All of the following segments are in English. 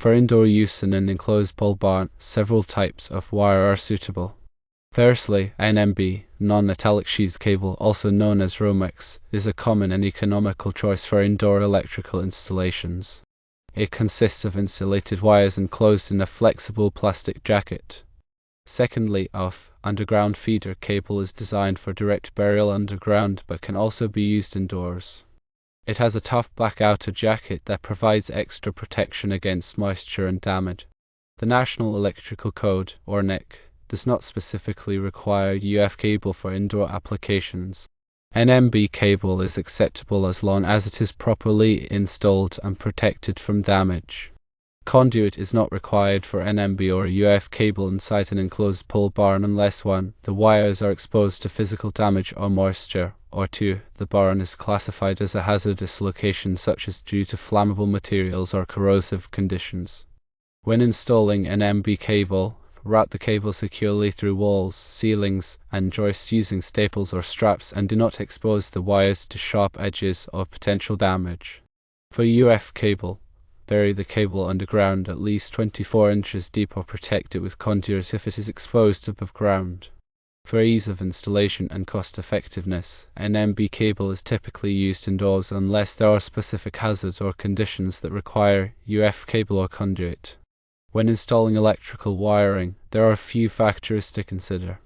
For indoor use in an enclosed pole barn, several types of wire are suitable. Firstly, NMB, non-metallic sheath cable, also known as Romex, is a common and economical choice for indoor electrical installations. It consists of insulated wires enclosed in a flexible plastic jacket. Secondly, underground feeder cable is designed for direct burial underground but can also be used indoors. It has a tough black outer jacket that provides extra protection against moisture and damage. The National Electrical Code, or NEC, does not specifically require UF cable for indoor applications. NMB cable is acceptable as long as it is properly installed and protected from damage. Conduit is not required for NMB or UF cable inside an enclosed pole barn unless 1. The wires are exposed to physical damage or moisture, or 2. The barn is classified as a hazardous location such as due to flammable materials or corrosive conditions. When installing NMB cable, route the cable securely through walls, ceilings, and joists using staples or straps and do not expose the wires to sharp edges or potential damage. For UF cable, bury the cable underground at least 24 inches deep or protect it with conduit if it is exposed above ground. For ease of installation and cost effectiveness, NMB cable is typically used indoors unless there are specific hazards or conditions that require UF cable or conduit. When installing electrical wiring, there are a few factors to consider.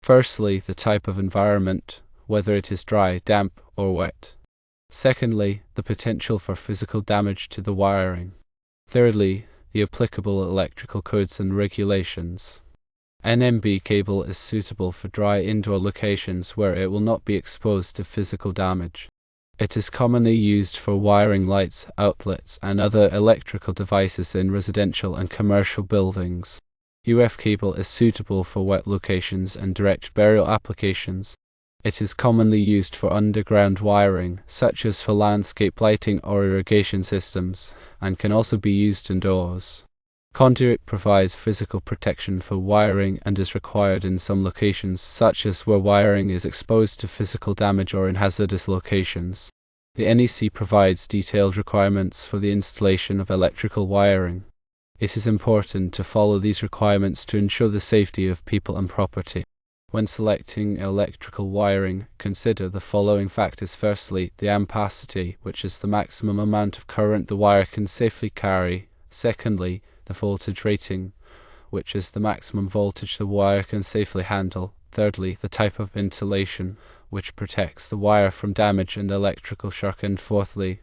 Firstly, the type of environment, whether it is dry, damp, or wet. Secondly, the potential for physical damage to the wiring. Thirdly, the applicable electrical codes and regulations. NMB cable is suitable for dry indoor locations where it will not be exposed to physical damage. It is commonly used for wiring lights, outlets, and other electrical devices in residential and commercial buildings. UF cable is suitable for wet locations and direct burial applications. It is commonly used for underground wiring, such as for landscape lighting or irrigation systems, and can also be used indoors. Conduit provides physical protection for wiring and is required in some locations, such as where wiring is exposed to physical damage or in hazardous locations. The NEC provides detailed requirements for the installation of electrical wiring. It is important to follow these requirements to ensure the safety of people and property. When selecting electrical wiring, consider the following factors. Firstly, the ampacity, which is the maximum amount of current the wire can safely carry. Secondly, the voltage rating, which is the maximum voltage the wire can safely handle. Thirdly, the type of insulation, which protects the wire from damage and electrical shock. And fourthly,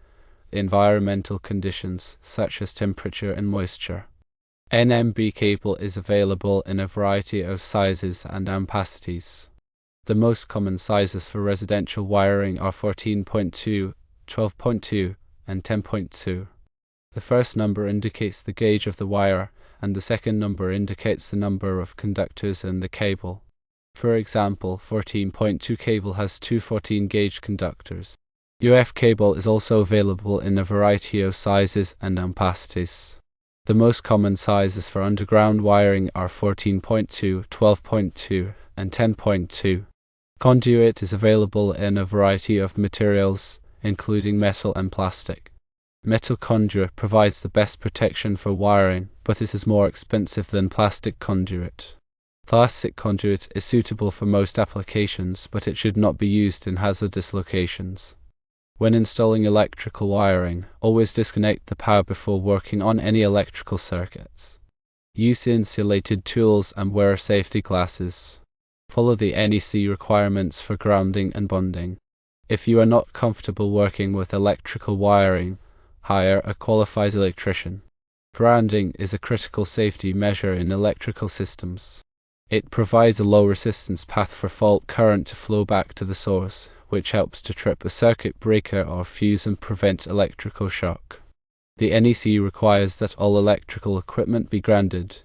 the environmental conditions, such as temperature and moisture. NMB cable is available in a variety of sizes and ampacities. The most common sizes for residential wiring are 14.2, 12.2, and 10.2. The first number indicates the gauge of the wire, and the second number indicates the number of conductors in the cable. For example, 14.2 cable has two 14-gauge conductors. UF cable is also available in a variety of sizes and ampacities. The most common sizes for underground wiring are 14.2, 12.2, and 10.2. Conduit is available in a variety of materials, including metal and plastic. Metal conduit provides the best protection for wiring, but it is more expensive than plastic conduit. Plastic conduit is suitable for most applications, but it should not be used in hazardous locations. When installing electrical wiring, always disconnect the power before working on any electrical circuits. Use insulated tools and wear safety glasses. Follow the NEC requirements for grounding and bonding. If you are not comfortable working with electrical wiring, hire a qualified electrician. Grounding is a critical safety measure in electrical systems. It provides a low resistance path for fault current to flow back to the source, which helps to trip a circuit breaker or fuse and prevent electrical shock. The NEC requires that all electrical equipment be grounded,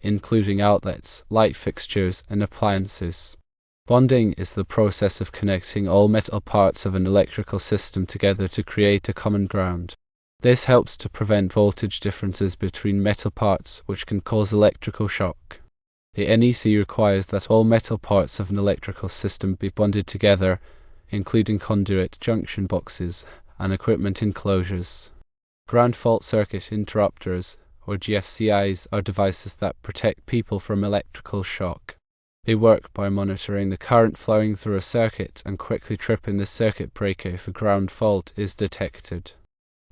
including outlets, light fixtures, and appliances. Bonding is the process of connecting all metal parts of an electrical system together to create a common ground. This helps to prevent voltage differences between metal parts, which can cause electrical shock. The NEC requires that all metal parts of an electrical system be bonded together, including conduit, junction boxes, and equipment enclosures. Ground fault circuit interrupters, or GFCIs, are devices that protect people from electrical shock. They work by monitoring the current flowing through a circuit and quickly tripping the circuit breaker if a ground fault is detected.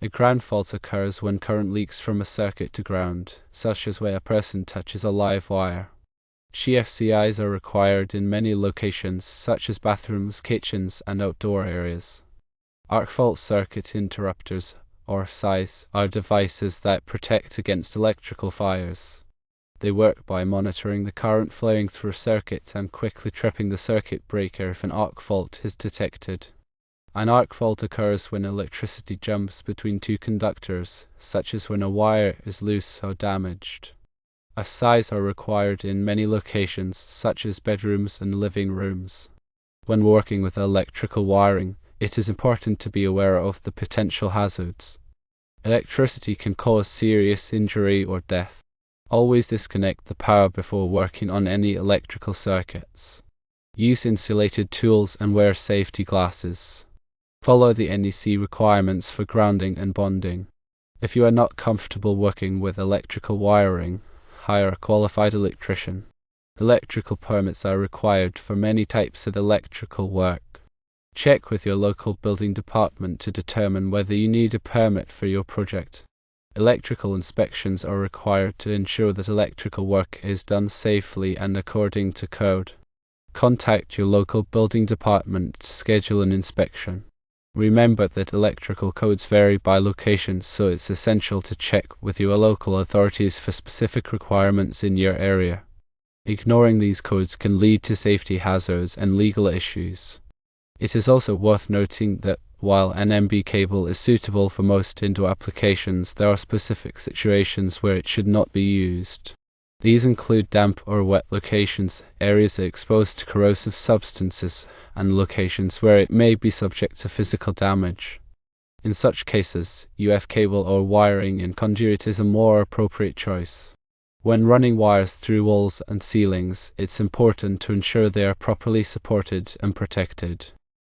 A ground fault occurs when current leaks from a circuit to ground, such as where a person touches a live wire. GFCIs are required in many locations, such as bathrooms, kitchens, and outdoor areas. Arc fault circuit interrupters, or SIs, are devices that protect against electrical fires. They work by monitoring the current flowing through a circuit and quickly tripping the circuit breaker if an arc fault is detected. An arc fault occurs when electricity jumps between two conductors, such as when a wire is loose or damaged. SIs are required in many locations, such as bedrooms and living rooms. When working with electrical wiring, it is important to be aware of the potential hazards. Electricity can cause serious injury or death. Always disconnect the power before working on any electrical circuits. Use insulated tools and wear safety glasses. Follow the NEC requirements for grounding and bonding. If you are not comfortable working with electrical wiring, hire a qualified electrician. Electrical permits are required for many types of electrical work. Check with your local building department to determine whether you need a permit for your project. Electrical inspections are required to ensure that electrical work is done safely and according to code. Contact your local building department to schedule an inspection. Remember that electrical codes vary by location, so it's essential to check with your local authorities for specific requirements in your area. Ignoring these codes can lead to safety hazards and legal issues. It is also worth noting that while an NMB cable is suitable for most indoor applications, there are specific situations where it should not be used. These include damp or wet locations, areas exposed to corrosive substances, and locations where it may be subject to physical damage. In such cases, UF cable or wiring in conduit is a more appropriate choice. When running wires through walls and ceilings, it's important to ensure they are properly supported and protected.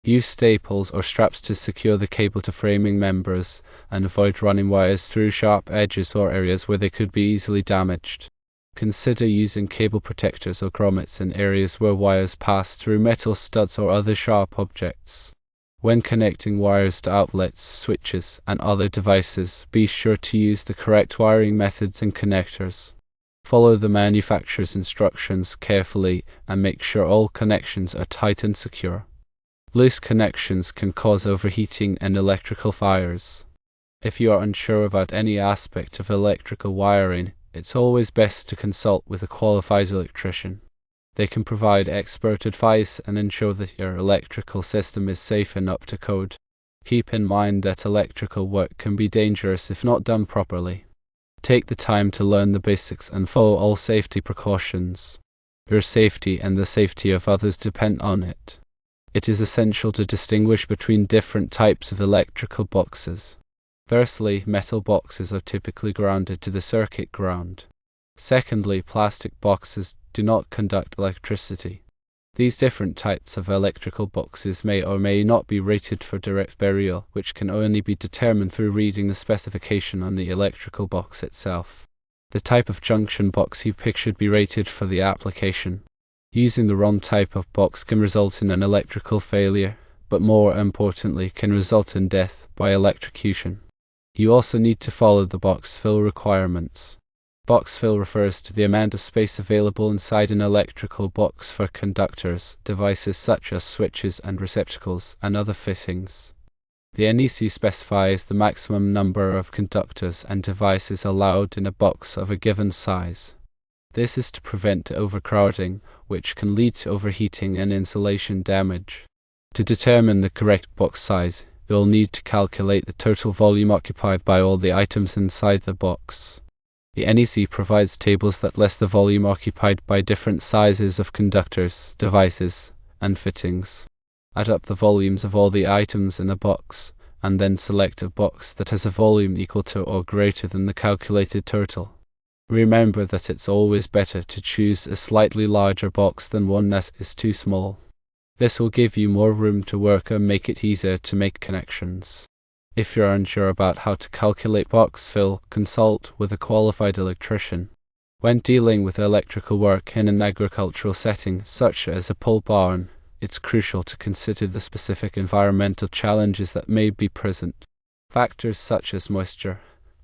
Use staples or straps to secure the cable to framing members, and avoid running wires through sharp edges or areas where they could be easily damaged. Consider using cable protectors or grommets in areas where wires pass through metal studs or other sharp objects. When connecting wires to outlets, switches, and other devices, be sure to use the correct wiring methods and connectors. Follow the manufacturer's instructions carefully and make sure all connections are tight and secure. Loose connections can cause overheating and electrical fires. If you are unsure about any aspect of electrical wiring, it's always best to consult with a qualified electrician. They can provide expert advice and ensure that your electrical system is safe and up to code. Keep in mind that electrical work can be dangerous if not done properly. Take the time to learn the basics and follow all safety precautions. Your safety and the safety of others depend on it. It is essential to distinguish between different types of electrical boxes. Firstly, metal boxes are typically grounded to the circuit ground. Secondly, plastic boxes do not conduct electricity. These different types of electrical boxes may or may not be rated for direct burial, which can only be determined through reading the specification on the electrical box itself. The type of junction box you pick should be rated for the application. Using the wrong type of box can result in an electrical failure, but more importantly can result in death by electrocution. You also need to follow the box fill requirements. Box fill refers to the amount of space available inside an electrical box for conductors, devices such as switches and receptacles, and other fittings. The NEC specifies the maximum number of conductors and devices allowed in a box of a given size. This is to prevent overcrowding, which can lead to overheating and insulation damage. To determine the correct box size, you'll need to calculate the total volume occupied by all the items inside the box. The NEC provides tables that list the volume occupied by different sizes of conductors, devices, and fittings. Add up the volumes of all the items in a box, and then select a box that has a volume equal to or greater than the calculated total. Remember that it's always better to choose a slightly larger box than one that is too small. This will give you more room to work and make it easier to make connections. If you're unsure about how to calculate box fill, consult with a qualified electrician. When dealing with electrical work in an agricultural setting such as a pole barn, it's crucial to consider the specific environmental challenges that may be present. Factors such as moisture,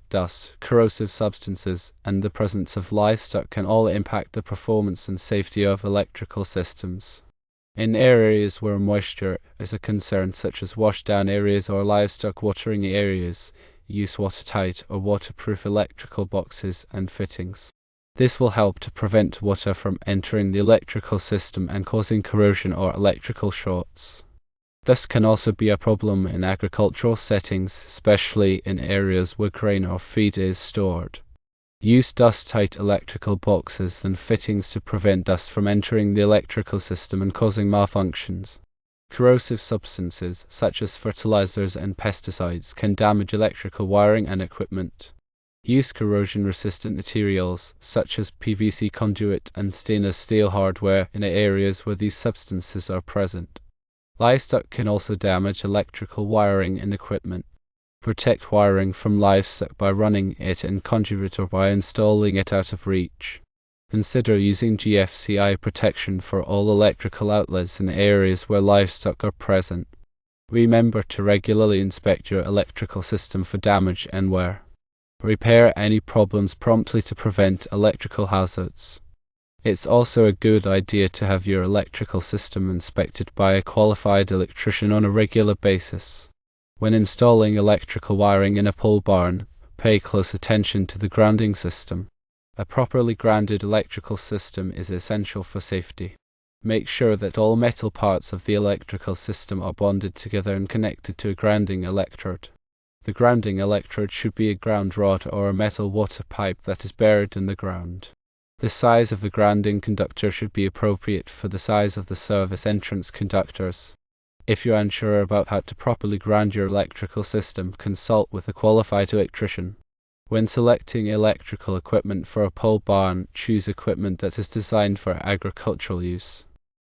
dust, corrosive substances, and the presence of livestock can all impact the performance and safety of electrical systems. In areas where moisture is a concern, such as washdown areas or livestock watering areas, use watertight or waterproof electrical boxes and fittings. This will help to prevent water from entering the electrical system and causing corrosion or electrical shorts. This can also be a problem in agricultural settings, especially in areas where grain or feed is stored. Use dust-tight electrical boxes and fittings to prevent dust from entering the electrical system and causing malfunctions. Corrosive substances, such as fertilizers and pesticides, can damage electrical wiring and equipment. Use corrosion-resistant materials, such as PVC conduit and stainless steel hardware, in areas where these substances are present. Livestock can also damage electrical wiring and equipment. Protect wiring from livestock by running it in conduit or by installing it out of reach. Consider using GFCI protection for all electrical outlets in areas where livestock are present. Remember to regularly inspect your electrical system for damage and wear. Repair any problems promptly to prevent electrical hazards. It's also a good idea to have your electrical system inspected by a qualified electrician on a regular basis. When installing electrical wiring in a pole barn, pay close attention to the grounding system. A properly grounded electrical system is essential for safety. Make sure that all metal parts of the electrical system are bonded together and connected to a grounding electrode. The grounding electrode should be a ground rod or a metal water pipe that is buried in the ground. The size of the grounding conductor should be appropriate for the size of the service entrance conductors. If you're unsure about how to properly ground your electrical system, consult with a qualified electrician. When selecting electrical equipment for a pole barn, choose equipment that is designed for agricultural use.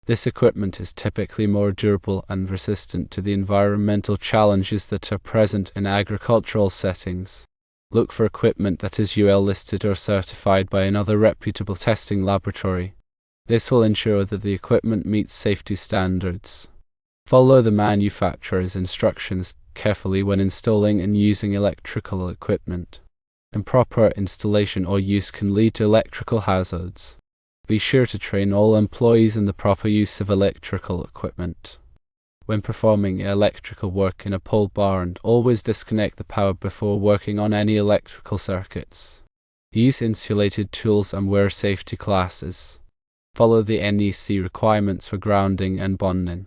This equipment is typically more durable and resistant to the environmental challenges that are present in agricultural settings. Look for equipment that is UL listed or certified by another reputable testing laboratory. This will ensure that the equipment meets safety standards. Follow the manufacturer's instructions carefully when installing and using electrical equipment. Improper installation or use can lead to electrical hazards. Be sure to train all employees in the proper use of electrical equipment. When performing electrical work in a pole barn, always disconnect the power before working on any electrical circuits. Use insulated tools and wear safety glasses. Follow the NEC requirements for grounding and bonding.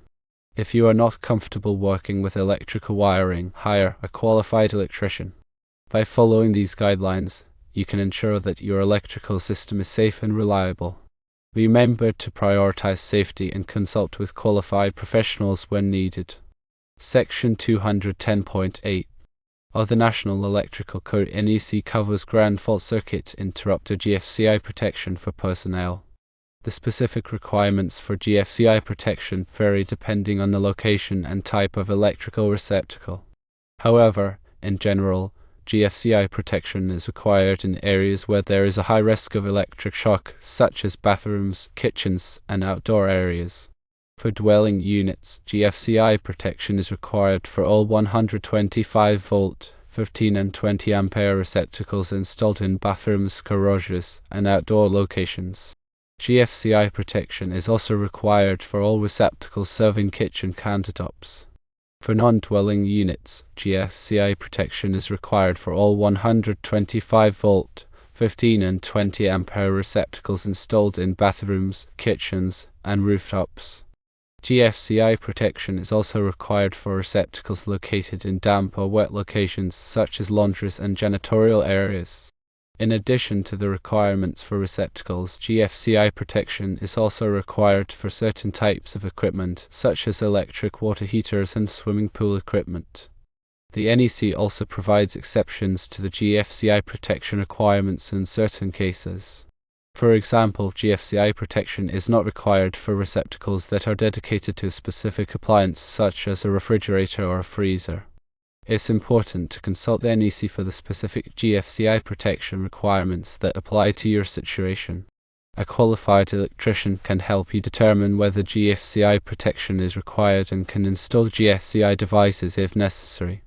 If you are not comfortable working with electrical wiring, hire a qualified electrician. By following these guidelines, you can ensure that your electrical system is safe and reliable. Remember to prioritize safety and consult with qualified professionals when needed. Section 210.8 of the National Electrical Code NEC covers ground fault circuit interrupter GFCI protection for personnel. The specific requirements for GFCI protection vary depending on the location and type of electrical receptacle. However, in general, GFCI protection is required in areas where there is a high risk of electric shock, such as bathrooms, kitchens, and outdoor areas. For dwelling units, GFCI protection is required for all 125-volt, 15 and 20 ampere receptacles installed in bathrooms, garages, and outdoor locations. GFCI protection is also required for all receptacles serving kitchen countertops. For non-dwelling units, GFCI protection is required for all 125-volt, 15 and 20 ampere receptacles installed in bathrooms, kitchens, and rooftops. GFCI protection is also required for receptacles located in damp or wet locations such as laundries and janitorial areas. In addition to the requirements for receptacles, GFCI protection is also required for certain types of equipment, such as electric water heaters and swimming pool equipment. The NEC also provides exceptions to the GFCI protection requirements in certain cases. For example, GFCI protection is not required for receptacles that are dedicated to a specific appliance, such as a refrigerator or a freezer. It's important to consult the NEC for the specific GFCI protection requirements that apply to your situation. A qualified electrician can help you determine whether GFCI protection is required and can install GFCI devices if necessary.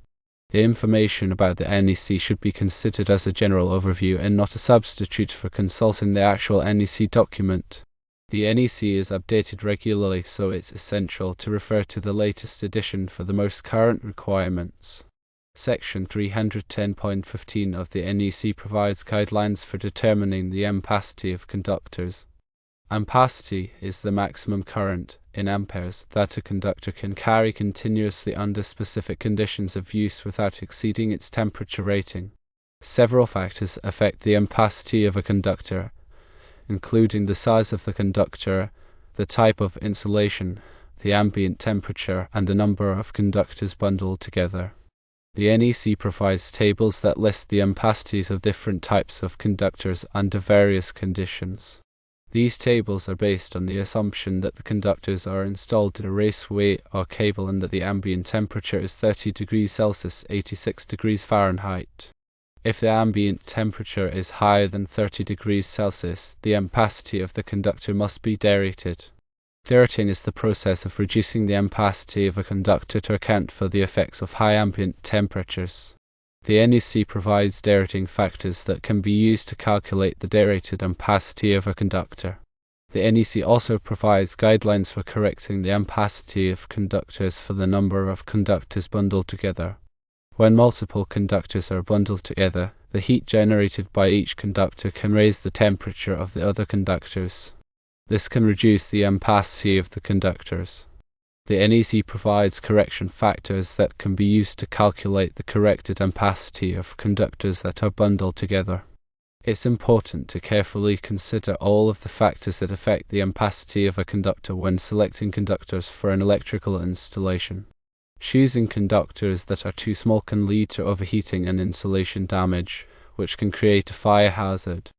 The information about the NEC should be considered as a general overview and not a substitute for consulting the actual NEC document. The NEC is updated regularly, so it's essential to refer to the latest edition for the most current requirements. Section 310.15 of the NEC provides guidelines for determining the ampacity of conductors. Ampacity is the maximum current, in amperes, that a conductor can carry continuously under specific conditions of use without exceeding its temperature rating. Several factors affect the ampacity of a conductor, including the size of the conductor, the type of insulation, the ambient temperature, and the number of conductors bundled together. The NEC provides tables that list the ampacities of different types of conductors under various conditions. These tables are based on the assumption that the conductors are installed in a raceway or cable and that the ambient temperature is 30 degrees Celsius, 86 degrees Fahrenheit. If the ambient temperature is higher than 30 degrees Celsius, the ampacity of the conductor must be derated. Derating is the process of reducing the ampacity of a conductor to account for the effects of high ambient temperatures. The NEC provides derating factors that can be used to calculate the derated ampacity of a conductor. The NEC also provides guidelines for correcting the ampacity of conductors for the number of conductors bundled together. When multiple conductors are bundled together, the heat generated by each conductor can raise the temperature of the other conductors. This can reduce the ampacity of the conductors. The NEC provides correction factors that can be used to calculate the corrected ampacity of conductors that are bundled together. It's important to carefully consider all of the factors that affect the ampacity of a conductor when selecting conductors for an electrical installation. Choosing conductors that are too small can lead to overheating and insulation damage, which can create a fire hazard.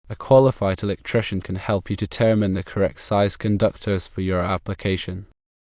A qualified electrician can help you determine the correct size conductors for your application.